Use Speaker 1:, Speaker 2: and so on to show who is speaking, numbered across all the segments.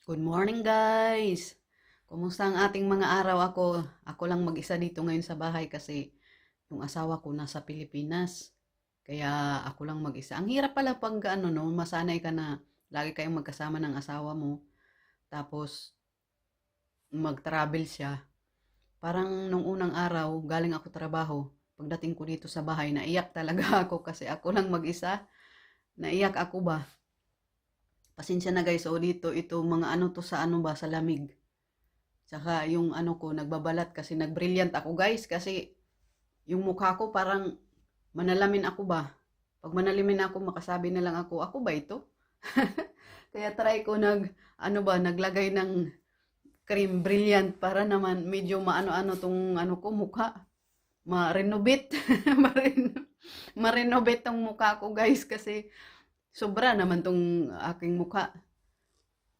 Speaker 1: Good morning guys! Kumusta ang ating mga araw? Ako lang mag-isa dito ngayon sa bahay kasi yung asawa ko nasa Pilipinas. Kaya ako lang mag-isa. Ang hirap pala pag ano, no, masanay ka na lagi kayong magkasama ng asawa mo. Tapos mag-travel siya. Parang nung unang araw, galing ako trabaho. Pagdating ko dito sa bahay, naiyak talaga ako kasi ako lang mag-isa. Naiyak ako ba? Pasensya na guys, o dito, ito mga ano to sa ano ba, sa lamig. Tsaka yung ano ko, nagbabalat kasi nag-brilliant ako guys. Kasi yung mukha ko parang manalamin ako ba. Pag manalimin ako, makasabi na lang ako ba ito? Kaya try ko ano ba, naglagay ng cream brilliant para naman medyo maano-ano tong ano ko, mukha. Ma-renovate. Ma-renovate tong mukha ko guys kasi sobra naman tong aking mukha.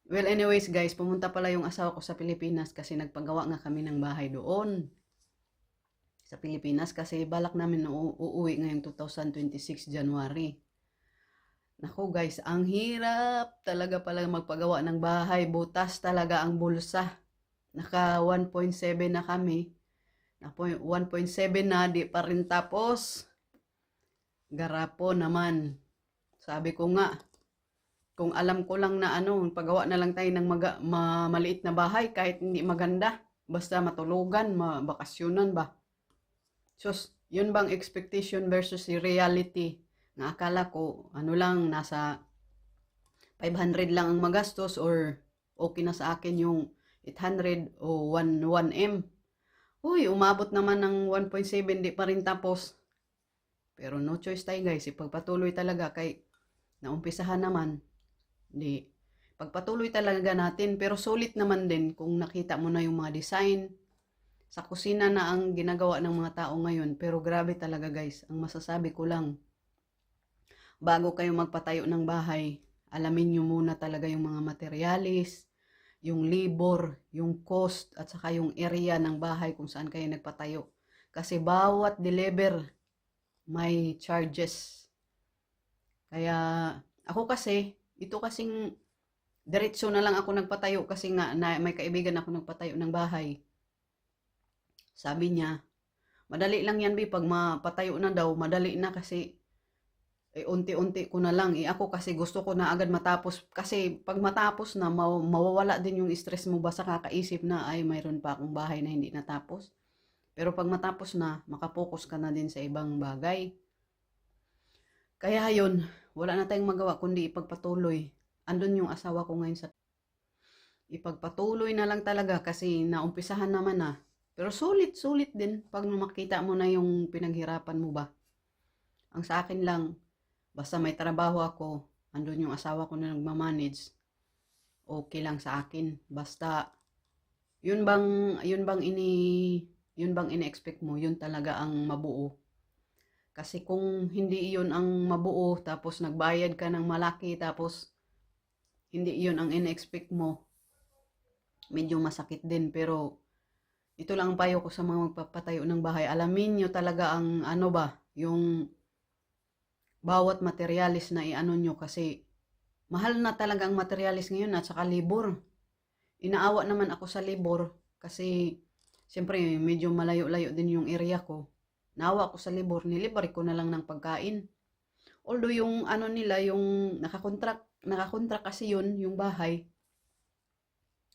Speaker 1: Well, anyways guys, pumunta pala yung asawa ko sa Pilipinas kasi nagpagawa nga kami ng bahay doon sa Pilipinas kasi balak namin na uuwi ngayong 2026 January. Nako guys, ang hirap talaga pala magpagawa ng bahay. Butas talaga ang bulsa. Naka 1.7 na kami. Na 1.7 na, di pa rin tapos. Garapo naman. Sabi ko nga, kung alam ko lang na ano, pagawa na lang tayo ng maliit na bahay kahit hindi maganda. Basta matulugan, mabakasyonan ba. So, yun bang expectation versus reality? Na akala ko, ano lang, nasa 500 lang ang magastos or okay na sa akin yung 800 o 1M. Uy, umabot naman ng 1.7, di pa rin tapos. Pero no choice tayo guys, ipagpatuloy talaga kay naumpisahan naman. Di, pagpatuloy talaga natin, pero sulit naman din kung nakita mo na yung mga design. Sa kusina na ang ginagawa ng mga tao ngayon, pero grabe talaga guys, ang masasabi ko lang, bago kayo magpatayo ng bahay, alamin nyo muna talaga yung mga materialis, yung labor, yung cost, at saka yung area ng bahay kung saan kayo nagpatayo. Kasi bawat deliver may charges. Kaya ako kasi, ito kasing diretso na lang ako nagpatayo kasi nga may kaibigan ako nagpatayo ng bahay. Sabi niya, madali lang yan, pag mapatayo na daw, madali na kasi unti-unti ko na lang. Ako kasi gusto ko na agad matapos. Kasi pag matapos na, mawawala din yung stress mo ba sa kakaisip na, ay mayroon pa akong bahay na hindi natapos. Pero pag matapos na, makapokus ka na din sa ibang bagay. Kaya yun, wala na tayong magawa kundi ipagpatuloy. Andun yung asawa ko ngayon sa ipagpatuloy na lang talaga kasi naumpisahan naman na. Pero sulit din pag makita mo na yung pinaghirapan mo ba. Ang sa akin lang, basta may trabaho ako, andun yung asawa ko na nagmamanage, okay lang sa akin. Basta, yun bang ini-expect mo, yun talaga ang mabuo. Kasi kung hindi iyon ang mabuo, tapos nagbayad ka ng malaki, tapos hindi iyon ang in-expect mo, medyo masakit din. Pero ito lang ang payo ko sa mga magpapatayo ng bahay. Alamin nyo talaga ang ano ba, yung bawat materialis na iano nyo kasi mahal na talaga ang materialis ngayon at saka libor. Inaawa naman ako sa libor kasi siyempre medyo malayo-layo din yung area ko. Naawa ako sa libor, nilibre ko na lang ng pagkain. Although yung ano nila, yung nakakontrak kasi yun, yung bahay.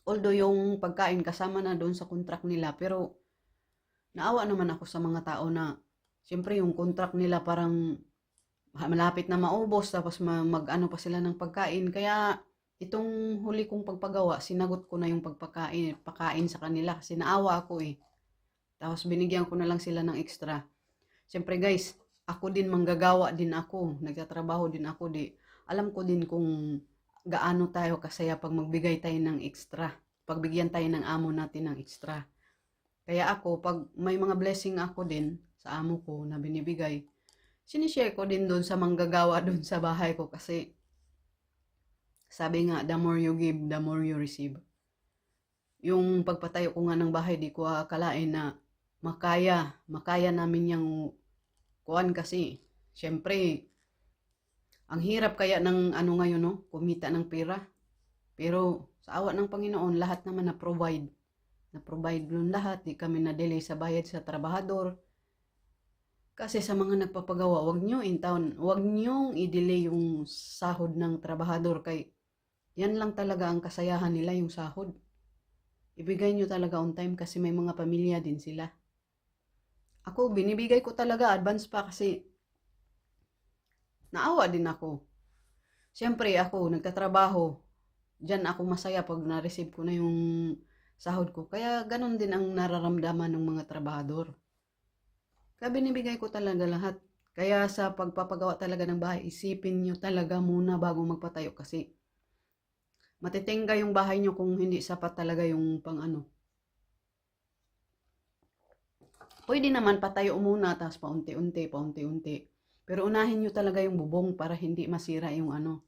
Speaker 1: Although yung pagkain kasama na doon sa kontrak nila, pero naawa naman ako sa mga tao na siyempre yung kontrak nila parang malapit na maubos tapos mag-ano pa sila ng pagkain. Kaya itong huli kong pagpagawa, sinagot ko na yung pagkain sa kanila kasi naawa ako eh. Tapos binigyan ko na lang sila ng extra. Siyempre guys, ako din manggagawa din ako, nagtatrabaho din ako, di alam ko din kung gaano tayo kasaya pag magbigay tayo ng extra, pagbigyan tayo ng amo natin ng extra. Kaya ako, pag may mga blessing ako din sa amo ko na binibigay, sinishare ko din doon sa manggagawa doon sa bahay ko kasi sabi nga, the more you give, the more you receive. Yung pagpatayo ko nga ng bahay, di ko akalain na makaya namin yung kuan kasi, syempre, ang hirap kaya ng ano ngayon, no? Kumita ng pera. Pero sa awa ng Panginoon, lahat naman na-provide. Na-provide nun lahat, di kami na-delay sa bayad sa trabahador. Kasi sa mga nagpapagawa, wag nyo i-delay yung sahod ng trabahador kay yan lang talaga ang kasayahan nila, yung sahod. Ibigay nyo talaga on time kasi may mga pamilya din sila. Ako, binibigay ko talaga advance pa kasi naawa din ako. Siyempre ako, nagtatrabaho. Diyan ako masaya pag na-receive ko na yung sahod ko. Kaya ganun din ang nararamdaman ng mga trabahador. Kaya binibigay ko talaga lahat. Kaya sa pagpapagawa talaga ng bahay, isipin nyo talaga muna bago magpatayo kasi matitingga yung bahay nyo kung hindi sapat talaga yung pang ano. Pwede naman patayo muna, tapos paunti-unti. Pero unahin nyo talaga yung bubong para hindi masira yung ano,